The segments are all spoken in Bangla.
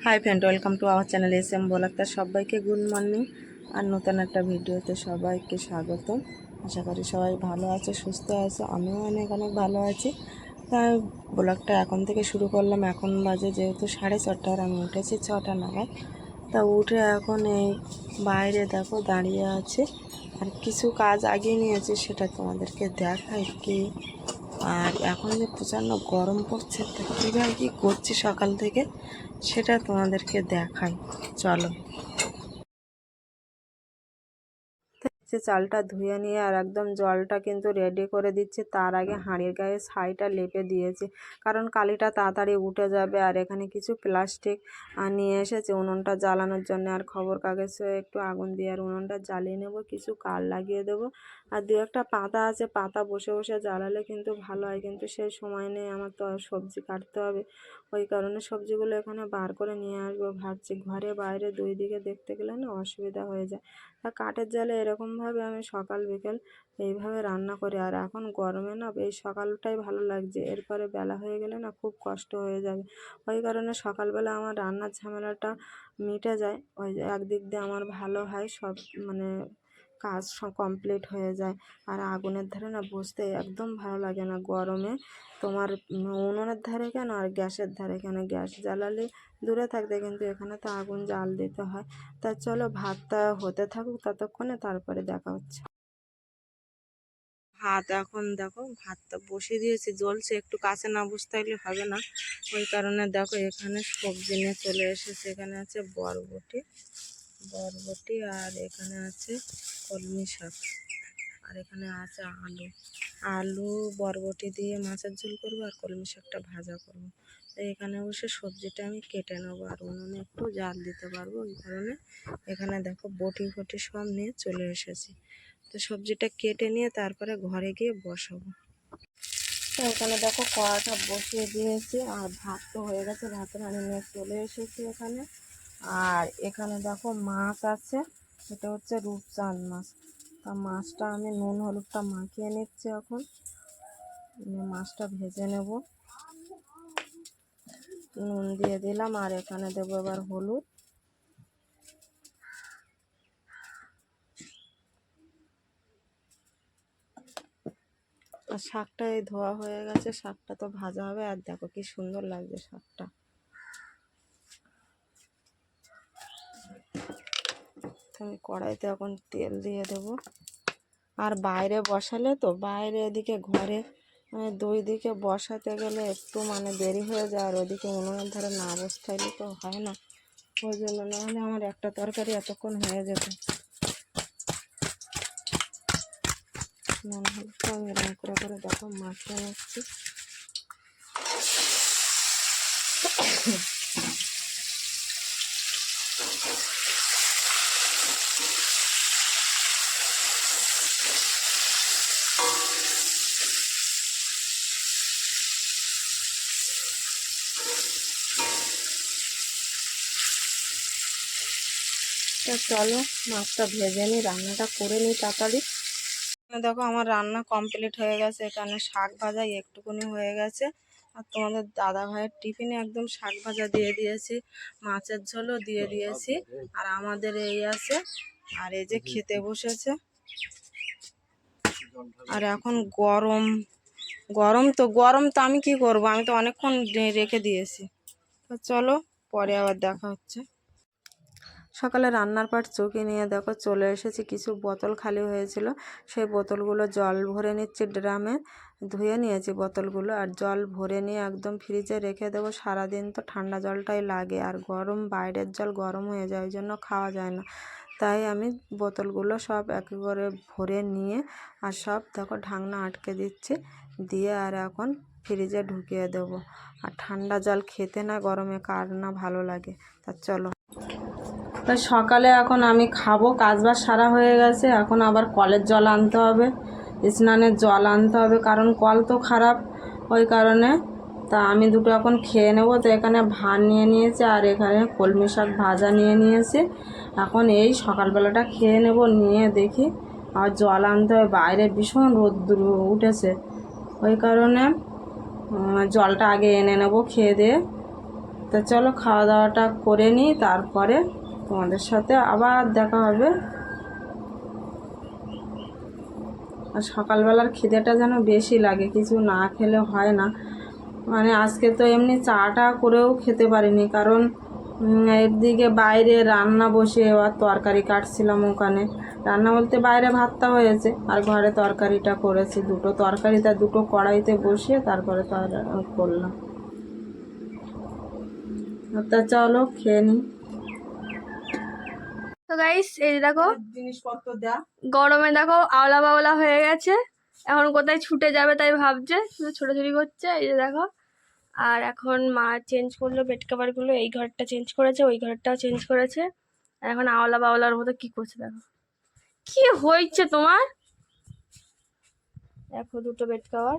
High friend, welcome to our channel এম বলাক্তার। সবাইকে গুড মর্নিং আর নতুন একটা ভিডিওতে সবাইকে স্বাগত। আশা করি সবাই ভালো আছে, সুস্থ আছে। আমিও অনেক ভালো আছি। তাই ব্লগটা এখন থেকে শুরু করলাম। এখন বাজে যেহেতু 4:30, আর আমি উঠেছি 6টা নাগাদ। তা উঠে এখন এই বাইরে দেখো দাঁড়িয়ে আছে, আর কিছু কাজ আগিয়ে নিয়েছি, সেটা তোমাদেরকে দেখাই কি। আর এখন যে প্রচণ্ড গরম পড়ছে, তা কীভাবে কী করছি সকাল থেকে সেটা তোমাদেরকে দেখাই, চলো। চালটা ধুয়ে নিয়ে আর একদম জলটা কিন্তু রেডি করে দিচ্ছি। তার আগে হাঁড়ির গায়ে ছাইটা লেপে দিয়েছি, কারণ কালিটা তাড়াতাড়ি উঠে যাবে। আর এখানে কিছু প্লাস্টিক নিয়ে এসেছে উনুনটা জ্বালানোর জন্য, আর খবর কাগজে একটু আগুন দিয়ে আর উনুনটা জ্বালিয়ে নেব, কিছু কাল লাগিয়ে দেবো। আর দু একটা পাতা আছে, পাতা বসে বসে জ্বালালে কিন্তু ভালো হয়, কিন্তু সেই সময় নেই আমার, তো সবজি কাটতে হবে। ওই কারণে সবজিগুলো এখানে বার করে নিয়ে আসবো ভাবছি। ঘরে বাইরে দুই দিকে দেখতে গেলে না অসুবিধা হয়ে যায়। আর কাঠের জালে এরকমভাবে আমি সকাল বিকেল এইভাবে রান্না করি। আর এখন গরমে না এই সকালটাই ভালো লাগছে, এরপরে বেলা হয়ে গেলে না খুব কষ্ট হয়ে যাবে। ওই কারণে সকালবেলা আমার রান্নার ঝামেলাটা মিটে যায়। ওই একদিক দিয়ে আমার ভালো হয়, সব মানে কাজ সব কমপ্লিট হয়ে যায়। আর আগুনের ধারে না বসতে একদম ভালো লাগে না গরমে। তোমার উনুনের ধারে কেন আর গ্যাসের ধারে কেন, গ্যাস জ্বালালে দূরে থাকতে, কিন্তু এখানে তো আগুন জ্বাল দিতে হয়। তা চলো ভাতটা হতে থাকুক ততক্ষণে, তারপরে দেখা হচ্ছে। ভাত এখন দেখো, ভাতটা বসিয়ে দিয়েছি, জ্বলছে। একটু কাছে না বসতে হলে হবে না। ওই কারণে দেখো এখানে সবজি নিয়ে চলে এসেছে। এখানে আছে বরবটি, আর এখানে আছে কলমি শাক, আর এখানে আছে আলু বরবটি দিয়ে মাছের ঝোল করবো, আর কলমি শাকটা ভাজা করবো। তাই এখানে বসে সবজিটা আমি কেটে নেবো, আর উনুনে একটু জাল দিতে পারবো। ওই কারণে এখানে দেখো বটি সব নিয়ে চলে এসেছি। তো সবজিটা কেটে নিয়ে তারপরে ঘরে গিয়ে বসাবো। তো এখানে দেখো কড়াটা বসিয়ে দিয়েছি, আর ভাত তো হয়ে গেছে, ভাতের হাঁড়ি নিয়ে চলে এসেছি এখানে। আর এখানে দেখো মাছ আছে, এটা হচ্ছে রূপচাঁদ মাছ। তা মাছটা আমি নুন হলুদটা মাখিয়ে নিচ্ছি। এখন মাছটা ভেজে নেব, নুন দিয়ে দিলাম, আর এখানে দেবো এবার হলুদ। আর শাকটা এই ধোয়া হয়ে গেছে, শাকটা তো ভাজা হবে। আর দেখো কি সুন্দর লাগছে শাকটা। আমি কড়াইতে এখন তেল দিয়ে দেবো। আর বাইরে বসালে তো, বাইরে এদিকে ঘরে দুই দিকে বসাতে গেলে একটু দেরি হয়ে যায়, আর ওদিকে উনুনের ধারে না বসতে হলে তো হয় না। ওই জন্য নাহলে আমার একটা তরকারি এতক্ষণ হয়ে যেত। নুন হলুদটা আমি এরকম করে দেখো মাখিয়ে নিচ্ছি। তো চলো মাছটা ভেজে নিই, রান্নাটা করে নিই তাড়াতাড়ি। দেখো আমার রান্না কমপ্লিট হয়ে গেছে। এখানে শাক ভাজা একটুকুনি হয়ে গেছে, আর তোমাদের দাদা ভাইয়ের টিফিনে একদম শাক ভাজা দিয়ে দিয়েছি, মাছের ঝোলও দিয়ে দিয়েছি। আর আমাদের এই আছে, আর এই যে খেতে বসেছে। আর এখন গরম গরম তো আমি কি করব, আমি তো অনেকক্ষণ রেখে দিয়েছি। তো চলো পরে আবার দেখা হচ্ছে। সকালে রান্নার পাট চৌকি নিয়ে দেখো চলে এসেছি। কিছু বোতল খালি হয়েছিল, সেই বোতলগুলো জল ভরে নিচ্ছি ড্রামে। ধুয়ে নিয়েছি বোতলগুলো, আর জল ভরে নিয়ে একদম ফ্রিজে রেখে দেবো। সারাদিন তো ঠান্ডা জলটাই লাগে, আর গরম বাইরের জল গরম হয়ে যায়, ওই জন্য খাওয়া যায় না। তাই আমি বোতলগুলো সব একে করে ভরে নিয়ে আর সব দেখো ঢাকনা আটকে দিচ্ছি, দিয়ে আর এখন ফ্রিজে ঢুকিয়ে দেবো। আর ঠান্ডা জল খেতে না গরমে কার না ভালো লাগে। তা চলো, তাই সকালে এখন আমি খাবো, কাজবাজ সারা হয়ে গেছে। এখন আবার কলের জল আনতে হবে, স্নানের জল আনতে হবে, কারণ কল তো খারাপ। ওই কারণে তা আমি দুটো এখন খেয়ে নেব। তো এখানে ভাত নিয়ে নিয়েছি, আর এখানে কলমি শাক ভাজা নিয়ে নিয়েছি। এখন এই সকালবেলাটা খেয়ে নেব, নিয়ে দেখি আর জল আনতে হবে। বাইরে ভীষণ রোদ্দুর উঠেছে, ওই কারণে জলটা আগে এনে নেব খেয়ে দিয়ে। তো চলো খাওয়া দাওয়াটা করে নিই, তারপরে তোমাদের সাথে আবার দেখা হবে। আর সকালবেলার খিদেটা যেন বেশি লাগে, কিছু না খেলে হয় না। মানে আজকে তো এমনি চাটা করেও খেতে পারিনি, কারণ এদিকে বাইরে রান্না বসে আর তরকারি কাটছিলাম। ওখানে রান্না বলতে বাইরে ভাতটা হয়েছে আর ঘরে তরকারিটা করেছি, দুটো তরকারি, তা দুটো কড়াইতে বসিয়ে তারপরে করলাম। তা চলো খেয়ে নিই। তো গাইস এই দেখো জিনিসপত্র দেয়া, গরমে দেখো আওলা বাওলা হয়ে গেছে, এখন কোথায় ছুটে যাবে তাই ভাবছে, শুধু ছোটাছুটি করছে। এই যে দেখো, আর এখন মা চেঞ্জ করলো বেড কভারগুলো, এই ঘরটা চেঞ্জ করেছে, ওই ঘরটাও চেঞ্জ করেছে। আর এখন আওলা বাওলার মতো কি করছে দেখো, কি হয়েছে তোমার। দেখো দুটো বেড কভার,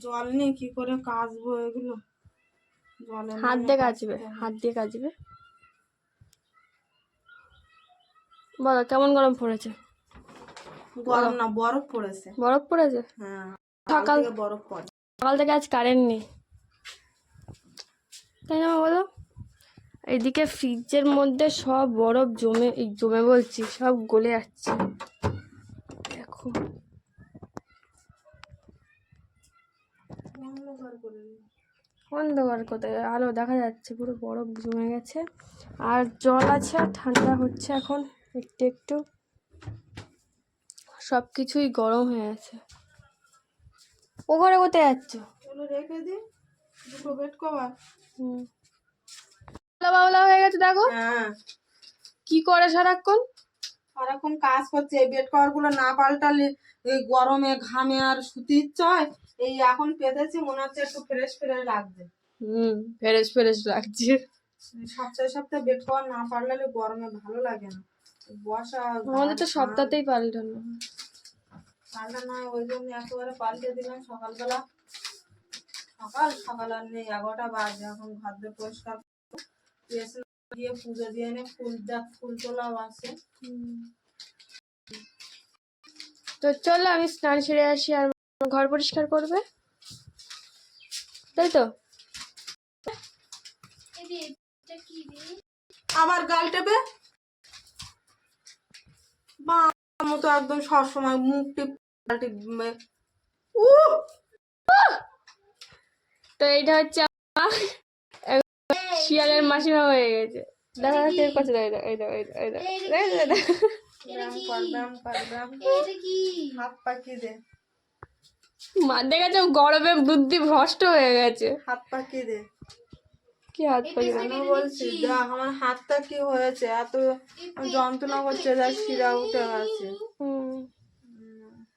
জল নেই কি করে কাচবো এগুলো, জলে হাত দিয়ে কাচবে, হাত দিয়ে কাচবে। বলো কেমন গরম পড়েছে? গরম না, বরফ পড়েছে। বরফ পড়েছে? হ্যাঁ, সকাল বরফ পড়ে। সকাল থেকে আজ কারেন্ট নেই, তাই না বলো? এইদিকে ফ্রিজের মধ্যে সব বরফ জমে বলছি, সব গলে যাচ্ছে। দেখো অন্ধকার কোথায়, আলো দেখা যাচ্ছে, পুরো বরফ জমে গেছে। আর জল আছে, আর ঠান্ডা হচ্ছে এখন একটু একটু, সব কিছুই গরম হয়ে আছে। ও ঘরে কোথায় যাচ্ছ? রেখে দিই দুটো বেড কভার। বাবলা হয়ে গেছে দেখো, হ্যাঁ, কি করে সারাক্ষণ সারাক্ষণ কাজ করছে। এই বেড কভার গুলো না পাল্টালে এই গরমে ঘামে আর শুতে ইচ্ছা হয়। এই এখন পেতেছি, মনে হচ্ছে একটু ফ্রেশ ফ্রেশ লাগছে। ফ্রেশ ফ্রেশ লাগছে। সপ্তাহে সপ্তাহে বেড কভার না পাল্টালে গরমে ভালো লাগে না, বসা। আমাদের তো সপ্তাহতেই পাল্টানো, পাল্টা নয়, ওই জন্য একেবারে পাল্টে দিলাম সকালবেলা। সকাল সকাল আর নেই, 11টা বাজে। এখন ঘর দিয়ে পরিষ্কার দিয়ে পুজো দিয়ে এনে ফুল তোলাও আছে। তো চলো আমি স্নান সেরে আসি, আর ঘর পরিষ্কার করবে, তাই তো? আবার গাল টেপে বা মতো একদম সবসময় মুখ টিপে। তো এইটা হচ্ছে আমার শিয়ালের মাসিমা হয়ে গেছে। দেখা যাচ্ছে এর কাছে, হাত পাকিয়ে দে, মা দেখেছে গরমে বুদ্ধি ভ্রষ্ট হয়ে গেছে। হাত পাকিয়ে দে। কি হাত পাকিয়ে কেন বলছি, দেখ আমার হাতটা কি হয়েছে, এত যন্ত্রণা করছে, যা শিরা উঠে গেছে।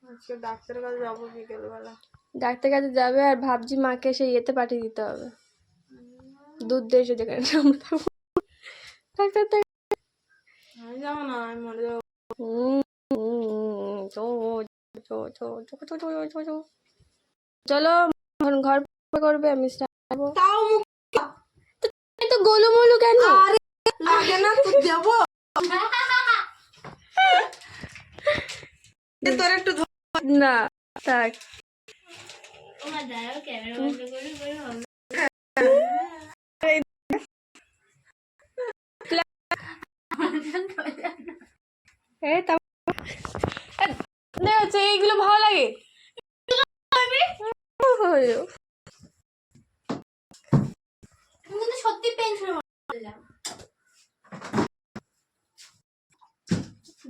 আজকে ডাক্তারের কাছে যাবো বিকেলবেলা। ডাক্তার কাছে যাবে, আর ভাবছি মাকে সেই ইয়েতে পাঠিয়ে দিতে হবে, দুধ দিয়ে এসে যেখানে ডাক্তার আমি যাবো না, আমি মরে যাবো। চলো ঘর করবে, আমি যাবো। তাও মুখ তো গোলুমলু কেন লাগে না, তুই দেবো তোর একটু না থাক। এইগুলো ভালো লাগে, সত্যি পেন্সিল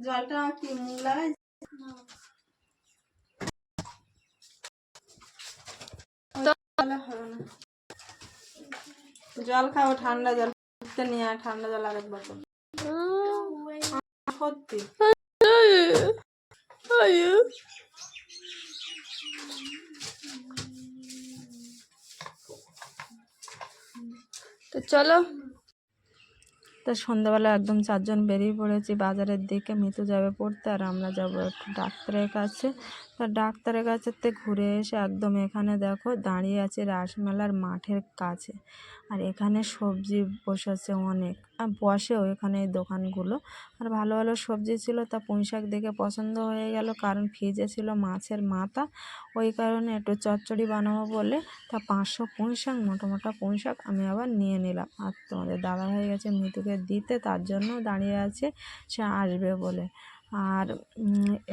জলটা কি মুখ লাগাই, জল খাবো, ঠান্ডা জল নিয়ে আয়, ঠান্ডা জল আরেক বোতল সত্যি। তো চলো, তা সন্ধ্যাবেলা একদম 4 জন বেরিয়ে পড়েছি বাজারের দিকে। মিতু যাবে পড়তে, আর আমরা যাবো একটু ডাক্তারের কাছে। তা ডাক্তারের কাছে ঘুরে এসে একদম এখানে দেখো দাঁড়িয়ে আছে রাসমেলার মাঠের কাছে। আর এখানে সবজি বসেছে অনেক, আর বসেও এখানে এই দোকানগুলো। আর ভালো ভালো সবজি ছিল, তা পুঁই শাক দেখে পছন্দ হয়ে গেল, কারণ ফ্রিজে ছিল মাছের মাথা, ওই কারণে একটু চচ্চড়ি বানাবো বলে তা 500 পুঁই শাক, মোটা মোটা পুঁই শাক আমি আবার নিয়ে নিলাম। আর তোমাদের দাদা হয়ে গেছে মিতুকে দিতে, তার জন্য দাঁড়িয়ে আছে, সে আসবে বলে। আর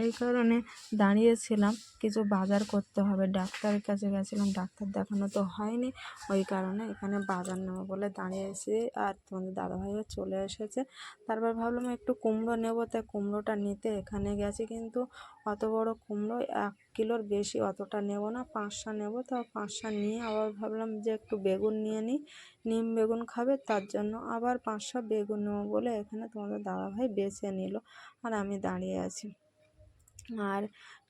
এই কারণে দাঁড়িয়েছিলাম, কিছু বাজার করতে হবে, ডাক্তারের কাছে গেছিলাম, ডাক্তার দেখানো তো হয়নি, ওই কারণে এখানে বাজার নেবো বলে দাঁড়িয়েছি। আর তোমাদের দাদাভাইও চলে এসেছে। তারপর ভাবলাম একটু কুমড়ো নেবো, তাই কুমড়োটা নিতে এখানে গেছি, কিন্তু অত বড় কুমড়ো 1 কিলোর বেশি অতটা নেব না, 5টা নেবো। তা 5টা নিয়ে আবার ভাবলাম যে একটু বেগুন নিয়ে নিই, নিম বেগুন খাবে, তার জন্য আবার 5টা বেগুন নেবো বলে এখানে তোমাদের দাদাভাই বেছে নিল, আর আমি দাঁড়িয়ে আছি। আর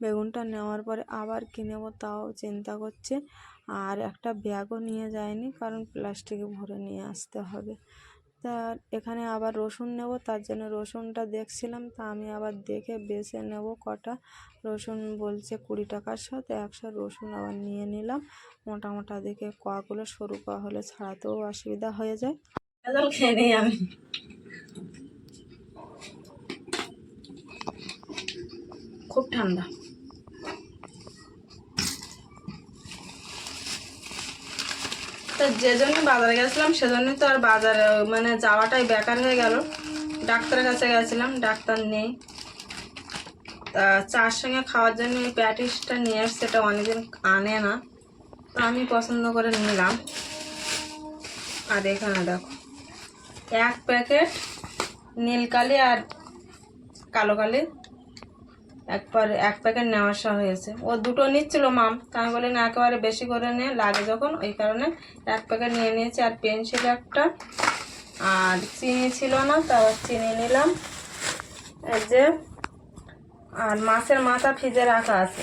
বেগুনটা নেওয়ার পরে আবার কী নেবো তাও চিন্তা করছে। আর একটা ব্যাগও নিয়ে যায়নি, কারণ প্লাস্টিকে ভরে নিয়ে আসতে হবে। তা এখানে আবার রসুন নেব, তার জন্য রসুনটা দেখছিলাম, তা আমি আবার দেখে বেছে নেব কটা। রসুন বলছে 20 টাকার সাথে 100 রসুন আবার নিয়ে নিলাম, মোটা মোটা দেখে, কোয়াগুলো সরু কোয়া হলে ছাড়াতেও অসুবিধা হয়ে যায়। জল খেয়ে নিই আমি, খুব ঠান্ডা। তো যে জন্য বাজারে গেছিলাম সেজন্যই তো আর বাজারে মানে যাওয়াটাই বেকার হয়ে গেল। ডাক্তারের কাছে গেছিলাম, ডাক্তার নেই। তা চার সঙ্গে খাওয়ার জন্য এই প্যাটিসটা নিয়ে এসছে, সেটা অনেকদিন আনে না, তো আমি পছন্দ করে নিলাম। আর এখানে দেখো 1 প্যাকেট নীলকালি আর কালো কালি, একবার 1 প্যাকেট নেওয়া আসা হয়েছে। ও দুটো নিচ্ছিল মাম, তা আমি বলি না একেবারে বেশি করে নে, লাগে যখন, ওই কারণে 1 প্যাকেট নিয়ে নিয়েছি। আর পেন্সিল একটা, আর চিনি ছিল না, তারপর চিনি নিলাম এই যে। আর মাছের মাথা ফ্রিজে রাখা আছে,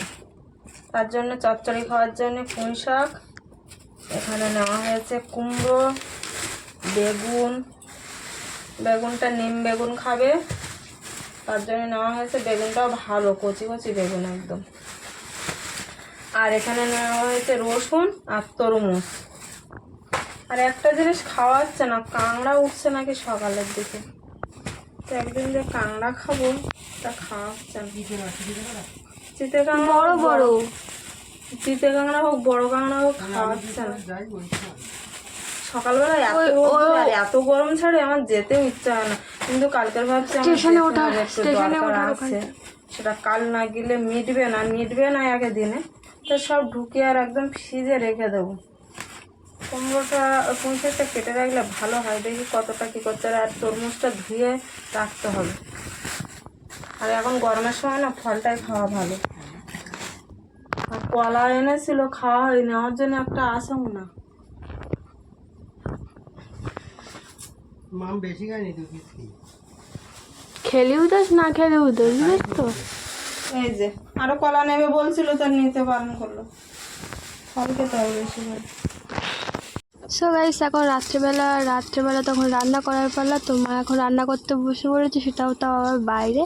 তার জন্য চচ্চড়ি খাওয়ার জন্য পুঁই শাক, এখানে নেওয়া হয়েছে কুমড়ো, বেগুন, বেগুনটা নিম বেগুন খাবে, তার জন্য নেওয়া হয়েছে। বেগুনটাও ভালো কচি কচি বেগুন একদম। আর এখানে নেওয়া হয়েছে রসুন আর তরমুজ। আর একটা জিনিস খাওয়া হচ্ছে না, কাঁকড়া উঠছে নাকি সকালের দিকে, তো একদিন যে কাঁকড়া খাবো তা খাওয়া হচ্ছে না। চিতে কাঁকড়া বড় বড়, চিতে কাঁকড়া হোক বড় কাঁকড়া হোক খাওয়া হচ্ছে না। সকালবেলা এত রোদ আর এত গরম ছাড়ে আমার যেতেও ইচ্ছা হয় না, কিন্তু কালকের ভাবছি আমার যেতে হবে, একটু দরকার আছে, সেটা কাল না গেলে মিটবে না একে দিনে। তো সব ঢুকিয়ে আর একদম ফ্রিজে রেখে দেবো। কুমড়োটা পুঁই শাকটা কেটে রাখলে ভালো হয়, দেখি কতটা কী করতে হবে। আর তরমুজটা ধুয়ে রাখতে হবে। আর এখন গরমের সময় না ফলটাই খাওয়া ভালো। আর কলা এনেছিল, খাওয়া হয়নি, আমার জন্য একটা আসেও না। মাম বেশি খায়নি তুই খেলেও দাস না খেলেও দাস, বুঝলিস তো। এই যে আরো কলা নেবে বলছিল, তার নিতে বারণ করলো, ফল খেতে হবে বেশি করে। সো গাইস, এখন রাত্রেবেলা তখন রান্না করার পালা। তো মা এখন রান্না করতে বসে পড়েছে, সেটাও তাও আবার বাইরে।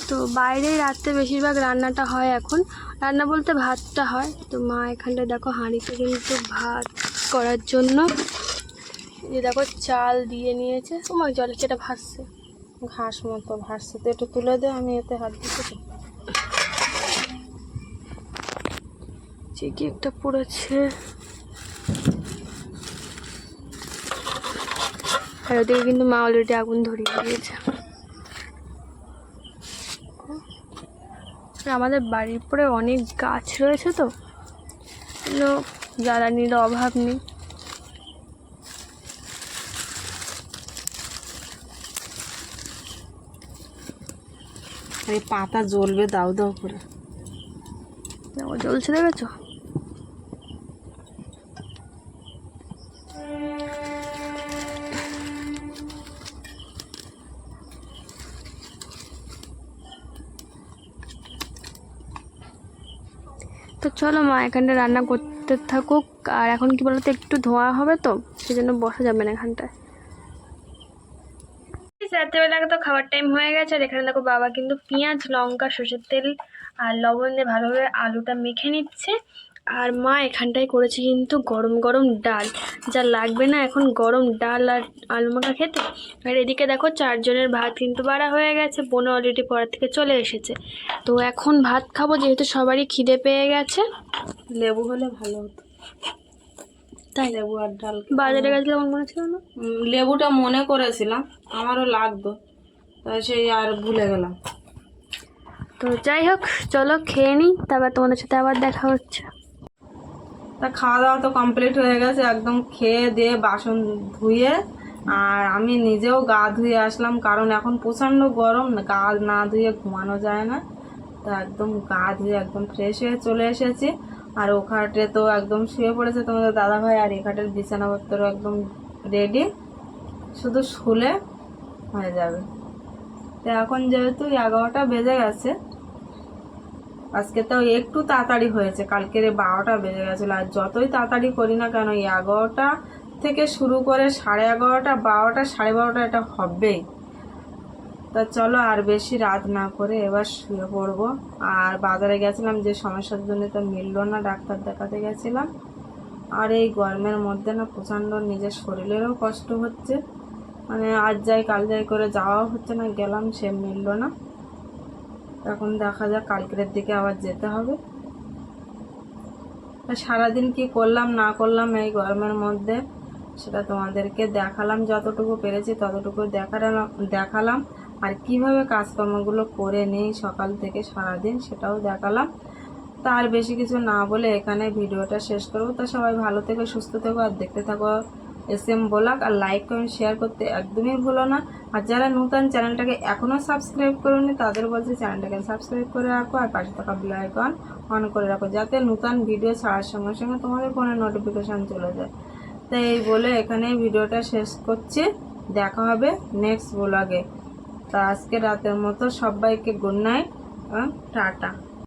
তো বাইরেই রাত্রে বেশিরভাগ রান্নাটা হয় এখন, রান্না বলতে ভাতটা হয়। তো মা এখানটায় দেখো হাঁড়িতে কিন্তু ভাত করার জন্য এই দেখো চাল দিয়ে নিয়েছে। তোমার জলে সেটা ভাসছে, ঘাস মতো ভাসছে, তো একটু তুলে দে, আমি এতে হাত দিচ্ছি। কি একটা পড়েছে। আর ওদিকে কিন্তু মা অলরেডি আগুন ধরিয়ে দিয়েছে। আমাদের বাড়ির পরে অনেক গাছ রয়েছে, তো জ্বালানির অভাব নেই। এই পাতা জ্বলবে দাউ দাউ করে। ও জ্বলছে, দেখেছো? তো চলো মা এখানটা রান্না করতে থাকুক। আর এখন কি বলতো, একটু ধোঁয়া হবে, তো সেই জন্য বসা যাবে না এখানটায়। রাত্রেবেলা তো খাবার টাইম হয়ে গেছে। আর এখানে দেখো বাবা কিন্তু পেঁয়াজ লঙ্কা সর্ষের তেল আর লবণ দিয়ে ভালোভাবে আলুটা মেখে নিচ্ছে। আর মা এখানটায় করেছে কিন্তু গরম গরম ডাল, যা লাগবে না এখন গরম ডাল আর আলু মাখা খেতে। আর এদিকে দেখো 4 জনের ভাত কিন্তু বাড়া হয়ে গেছে, বোন অলরেডি পড়া থেকে চলে এসেছে। তো এখন ভাত খাবো যেহেতু সবারই খিদে পেয়ে গেছে। লেবু হলে ভালো হতো, তাই লেবু আর ডাল। বাজারে গেছিলাম আমার মনে ছিল না। লেবুটা মনে করেছিলাম, আমারও লাগতো, তাই সেই আর ভুলে গেলাম। তো যাই হোক চলো খেয়ে নিই, তারপর তোমাদের সাথে আবার দেখা হচ্ছে। তা খাওয়া দাওয়া তো কমপ্লিট হয়ে গেছে, একদম খেয়ে দিয়ে বাসন ধুয়ে আর আমি নিজেও গা ধুয়ে আসলাম, কারণ এখন প্রচণ্ড গরম, গা না ধুয়ে ঘুমানো যায় না। তা একদম গা ধুয়ে একদম ফ্রেশ হয়ে চলে এসেছি। আর ও খাটে তো একদম শুয়ে পড়েছে তোমাদের দাদাভাই, আর এই খাটের বিছানাপত্র একদম রেডি, শুধু শুলে হয়ে যাবে। তো এখন যেহেতু 11টা বেজে গেছে, আজকে তো একটু তাড়াতাড়ি হয়েছে, কালকের 12টা বেজে গেছিলো। আর যতই তাড়াতাড়ি করি না কেন 11টা থেকে শুরু করে 11:30, 12টা, 12:30 এটা হবেই। তা চলো আর বেশি রাত না করে এবার শুয়ে পড়বো। আর বাজারে গেছিলাম, যে সমস্যার জন্য তো মিললো না, ডাক্তার দেখাতে গেছিলাম। আর এই গরমের মধ্যে না প্রচণ্ড নিজের শরীরেরও কষ্ট হচ্ছে, মানে আজ যাই কাল যাই করে যাওয়াও হচ্ছে না, গেলাম সে মিললো না। এখন দেখা যাক কালকের দিকে আবার যেতে হবে। সারাদিন কি করলাম না করলাম এই গরমের মধ্যে সেটা তোমাদেরকে দেখালাম, যতটুকু পেরেছি ততটুকু দেখালাম। আর কিভাবে কাজকর্মগুলো করে নেই সকাল থেকে সারাদিন সেটাও দেখালাম। তার বেশি কিছু না বলে এখানে ভিডিওটা শেষ করবো। তো সবাই ভালো থেকো, সুস্থ থেকো, আর দেখতে থাকো SM ব্লগ। আর লাইক কমেন্ট শেয়ার করতে একদমই ভুলো না। আর যারা নতুন চ্যানেলটাকে এখনও সাবস্ক্রাইব করোনি তাদের বলছি চ্যানেলটাকে সাবস্ক্রাইব করে রাখো, আর পাশে থাকা বেল আইকন অন করে রাখো, যাতে নতুন ভিডিও ছাড়ার সঙ্গে সঙ্গে তোমাদের ফোনে নোটিফিকেশান চলে যায়। তাই এই বলে এখানে ভিডিওটা শেষ করছি, দেখা হবে নেক্সট ব্লগে। তা আজকে রাতের মতো সবাইকে গুড নাইট এবং টাটা।